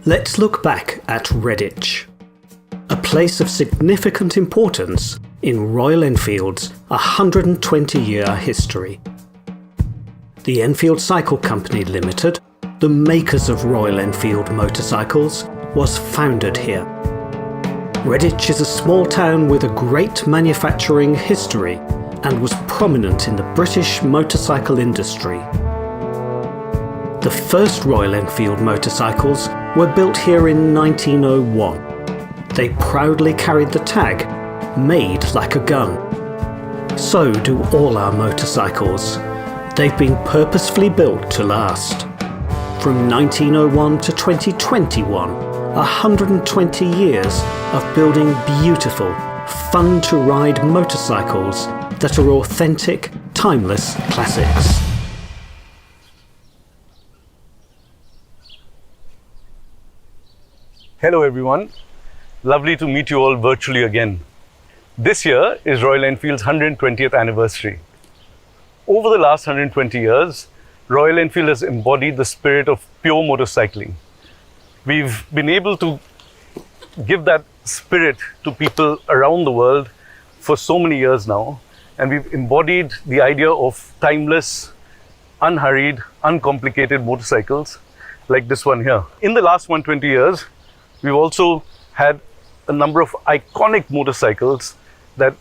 Let's look back at Redditch, a place of significant importance in Royal Enfield's 120-year history. The Enfield Cycle Company Limited, the makers of Royal Enfield motorcycles, was founded here. Redditch is a small town with a great manufacturing history and was prominent in the British motorcycle industry. The first Royal Enfield motorcycles were built here in 1901. They proudly carried the tag, "Made like a gun." So do all our motorcycles. They've been purposefully built to last. From 1901 to 2021, 120 years of building beautiful, fun-to-ride motorcycles that are authentic, timeless classics. Hello everyone, lovely to meet you all virtually again. This year is Royal Enfield's 120th anniversary. Over the last 120 years, Royal Enfield has embodied the spirit of pure motorcycling. We've been able to give that spirit to people around the world for so many years now, and we've embodied the idea of timeless, unhurried, uncomplicated motorcycles like this one here. In the last 120 years, we've also had a number of iconic motorcycles that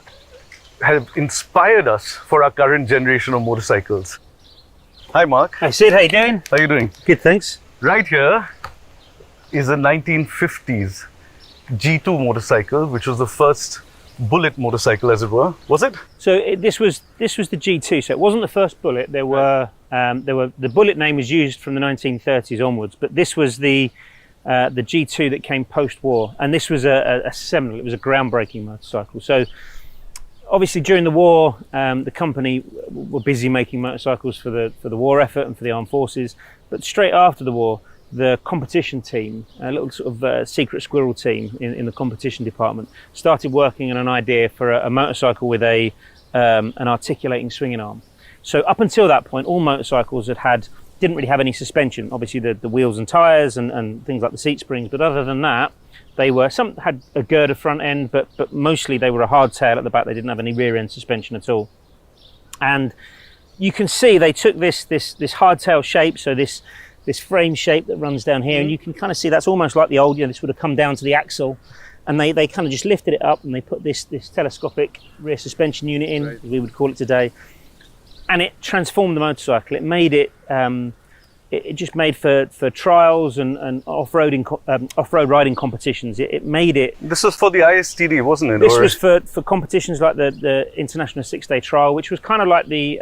have inspired us for our current generation of motorcycles. Hi Mark. Hi Sid, how you doing? How are you doing? Good, thanks. Right here is a 1950s G2 motorcycle, which was the first bullet motorcycle, as it were. Was it? So this was the G2. So it wasn't the first bullet. There were the bullet name was used from the 1930s onwards, but this was the G2 that came post-war, and this was a seminal. It was a groundbreaking motorcycle. So obviously during the war, the company were busy making motorcycles for the war effort and for the armed forces. But straight after the war, the competition team, a little sort of secret squirrel team in the competition department, started working on an idea for a motorcycle with an articulating swinging arm. So up until that point, all motorcycles didn't really have any suspension. Obviously the wheels and tyres and things like the seat springs, but other than that, some had a girder front end, but mostly they were a hard tail at the back. They didn't have any rear end suspension at all. And you can see they took this hardtail shape, so this frame shape that runs down here, and you can kind of see that's almost like the old, this would have come down to the axle, and they kind of just lifted it up and they put this telescopic rear suspension unit in, as we would call it today, and it transformed the motorcycle. It made it it just made for trials and off-road riding competitions. It made it. This was for the ISTD, wasn't it? This was for competitions like the International 6-Day Trial, which was kind of like the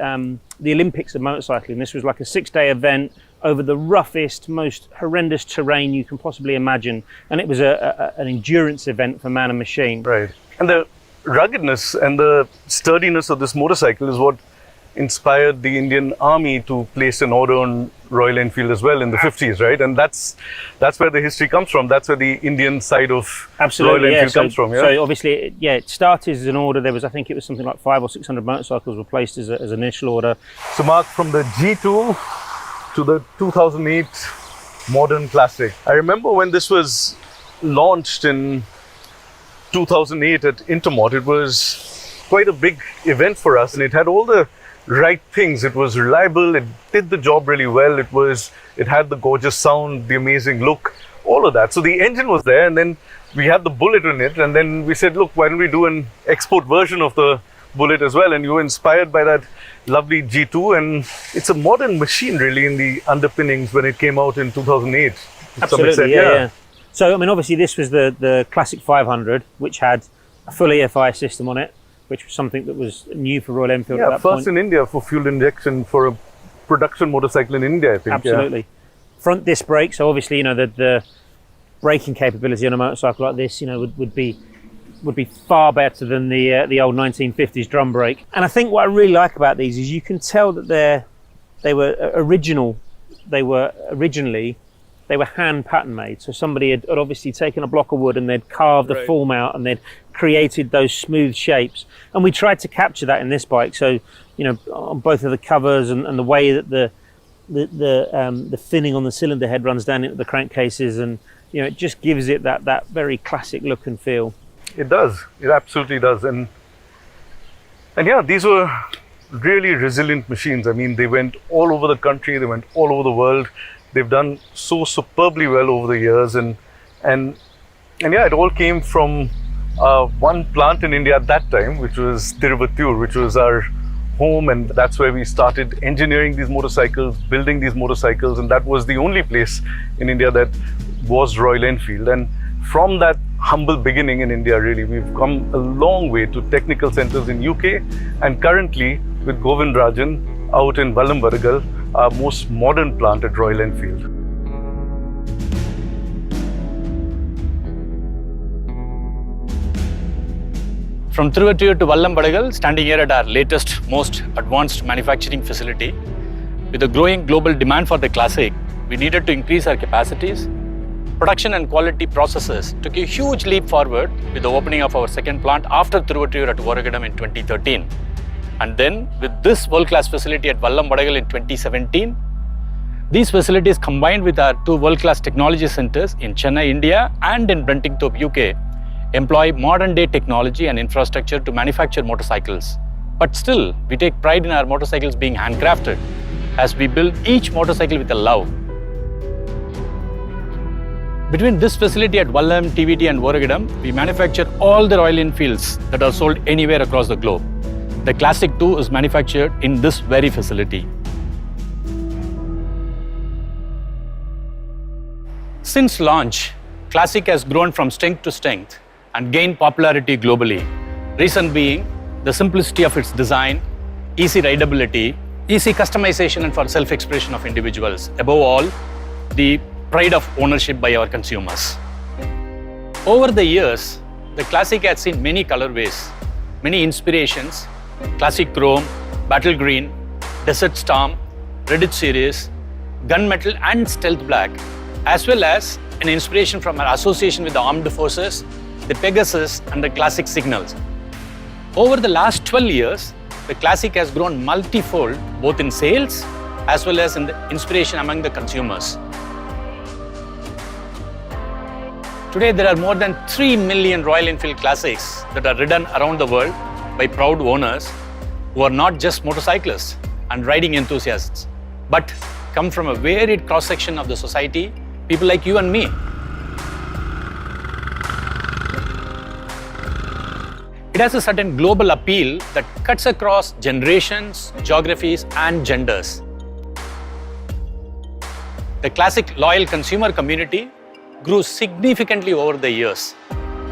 Olympics of motorcycling. This was like a 6-day event over the roughest, most horrendous terrain you can possibly imagine, and it was an endurance event for man and machine. Right, and the ruggedness and the sturdiness of this motorcycle is what inspired the Indian Army to place an order on Royal Enfield as well in the 50s, right? And that's where the history comes from. That's where the Indian side of Royal Enfield comes from. Yeah. So obviously, it started as an order. I think it was something like 500 or 600 motorcycles were placed as an initial order. So Mark, from the G2 to the 2008 modern classic. I remember when this was launched in 2008 at Intermot, it was quite a big event for us, and it had all the right things. It was reliable, it did the job really well, it had the gorgeous sound, the amazing look, all of that. So the engine was there, and then we had the Bullet in it, and then we said, look, why don't we do an export version of the Bullet as well? And you were inspired by that lovely G2, and it's a modern machine really in the underpinnings when it came out in 2008. Absolutely, yeah. So I mean, obviously this was the Classic 500, which had a full EFI system on it, which was something that was new for Royal Enfield at that point. First in India for fuel injection for a production motorcycle in India, I think. Absolutely. Yeah. Front disc brakes, so obviously, the braking capability on a motorcycle like this, would be far better than the old 1950s drum brake. And I think what I really like about these is you can tell that they were hand pattern made. So somebody had obviously taken a block of wood and they'd carved the form out and they'd created those smooth shapes. And we tried to capture that in this bike. So, on both of the covers and the way that the thinning on the cylinder head runs down into the crankcases, and it just gives it that very classic look and feel. It does. It absolutely does. And yeah, these were really resilient machines. I mean, they went all over the country. They went all over the world. They've done so superbly well over the years. And yeah, it all came from one plant in India at that time, which was Tiruvuttur, which was our home, and that's where we started engineering these motorcycles, building these motorcycles, and that was the only place in India that was Royal Enfield. And from that humble beginning in India, really, we've come a long way to technical centers in UK, and currently with Govind Rajan out in Vallambaragal, our most modern plant at Royal Enfield. From Tiruvuttur to Vallambaragal, standing here at our latest, most advanced manufacturing facility. With the growing global demand for the Classic, we needed to increase our capacities. Production and quality processes took a huge leap forward with the opening of our second plant after Tiruvuttur at Oragadam in 2013. And then with this world-class facility at Vallambaragal in 2017, these facilities combined with our two world-class technology centers in Chennai, India and in Brentingthorpe, UK, employ modern-day technology and infrastructure to manufacture motorcycles. But still, we take pride in our motorcycles being handcrafted as we build each motorcycle with a love. Between this facility at Vallam, TVT and Oragadam, we manufacture all the Royal Enfields that are sold anywhere across the globe. The Classic 2 is manufactured in this very facility. Since launch, Classic has grown from strength to strength and gained popularity globally. Reason being the simplicity of its design, easy rideability, easy customization and for self-expression of individuals. Above all, the pride of ownership by our consumers. Over the years, the Classic has seen many colorways, many inspirations: Classic Chrome, Battle Green, Desert Storm, Redditch series, Gunmetal and Stealth Black, as well as an inspiration from our association with the armed forces, the Pegasus and the Classic Signals. Over the last 12 years, the Classic has grown multifold both in sales as well as in the inspiration among the consumers. Today, there are more than 3 million Royal Enfield Classics that are ridden around the world by proud owners who are not just motorcyclists and riding enthusiasts, but come from a varied cross-section of the society, people like you and me. It has a certain global appeal that cuts across generations, geographies, and genders. The Classic loyal consumer community grew significantly over the years.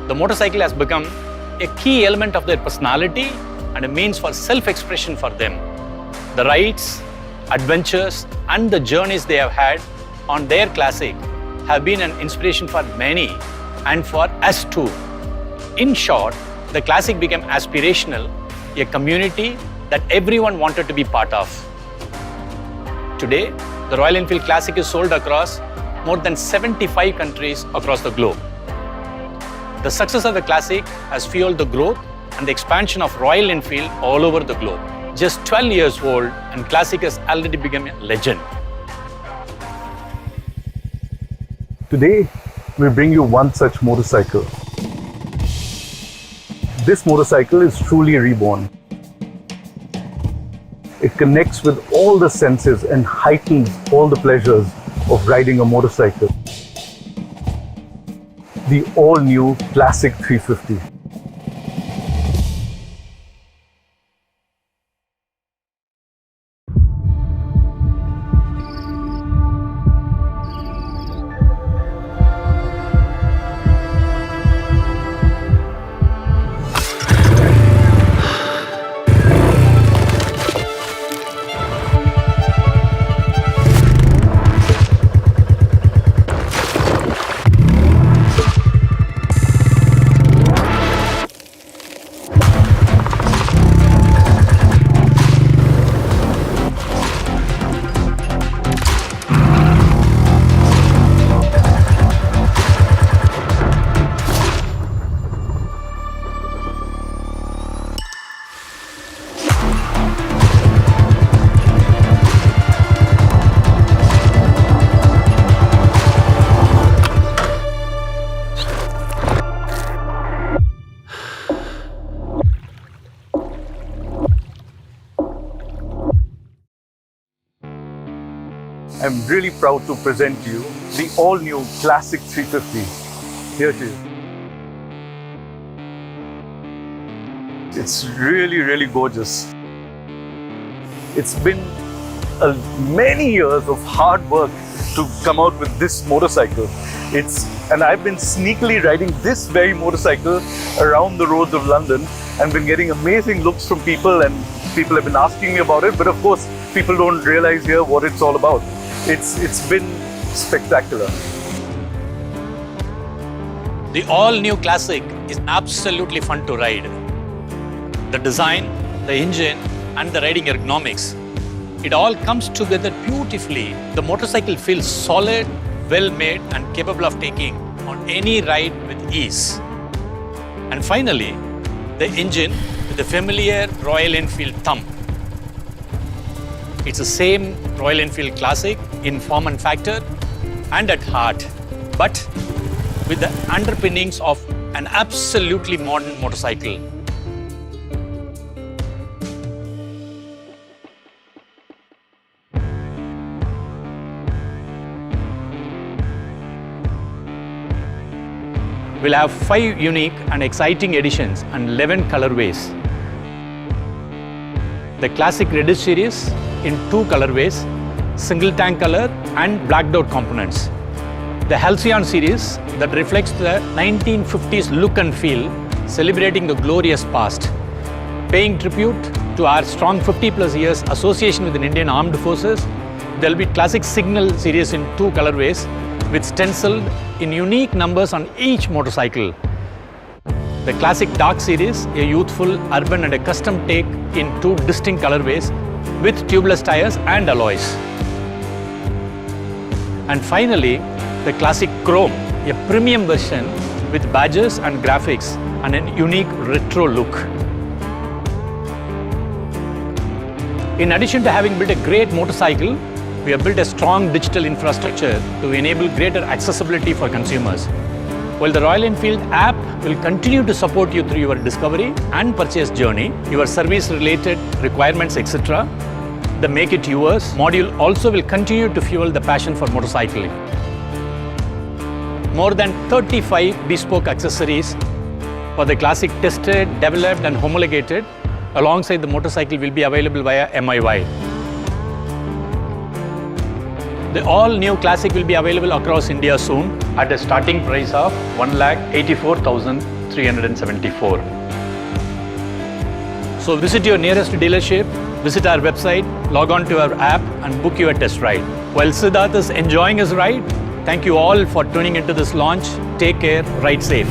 The motorcycle has become a key element of their personality and a means for self-expression for them. The rides, adventures, and the journeys they have had on their Classic have been an inspiration for many and for us too. In short, the Classic became aspirational, a community that everyone wanted to be part of. Today, the Royal Enfield Classic is sold across more than 75 countries across the globe. The success of the Classic has fueled the growth and the expansion of Royal Enfield all over the globe. Just 12 years old, and Classic has already become a legend. Today, we bring you one such motorcycle. This motorcycle is truly reborn. It connects with all the senses and heightens all the pleasures of riding a motorcycle. The all-new Classic 350. I'm really proud to present to you the all-new Classic 350. Here it is. It's really, really gorgeous. It's been many years of hard work to come out with this motorcycle. And I've been sneakily riding this very motorcycle around the roads of London and been getting amazing looks from people, and people have been asking me about it, but of course people don't realize here what it's all about. It's been spectacular. The all-new Classic is absolutely fun to ride. The design, the engine, and the riding ergonomics, it all comes together beautifully. The motorcycle feels solid, well-made, and capable of taking on any ride with ease. And finally, the engine with the familiar Royal Enfield thump. It's the same Royal Enfield Classic in form and factor and at heart, but with the underpinnings of an absolutely modern motorcycle. We'll have 5 unique and exciting editions and 11 colorways. The Classic Redditch series in 2 colorways, single tank color and blacked out components. The Halcyon series that reflects the 1950s look and feel, celebrating the glorious past. Paying tribute to our strong 50+ years association with the Indian Armed Forces, there will be Classic Signal series in 2 colorways with stenciled in unique numbers on each motorcycle. The Classic Dark series, a youthful, urban and a custom take in 2 distinct colorways with tubeless tires and alloys. And finally, the Classic Chrome, a premium version with badges and graphics and a unique retro look. In addition to having built a great motorcycle, we have built a strong digital infrastructure to enable greater accessibility for consumers. While the Royal Enfield app will continue to support you through your discovery and purchase journey, your service-related requirements, etc., the Make It Yours module also will continue to fuel the passion for motorcycling. More than 35 bespoke accessories for the Classic tested, developed and homologated alongside the motorcycle will be available via MIY. The all-new Classic will be available across India soon at a starting price of 1,84,374. So visit your nearest dealership, visit our website, log on to our app and book your test ride. While Siddharth is enjoying his ride, thank you all for tuning into this launch. Take care, ride safe.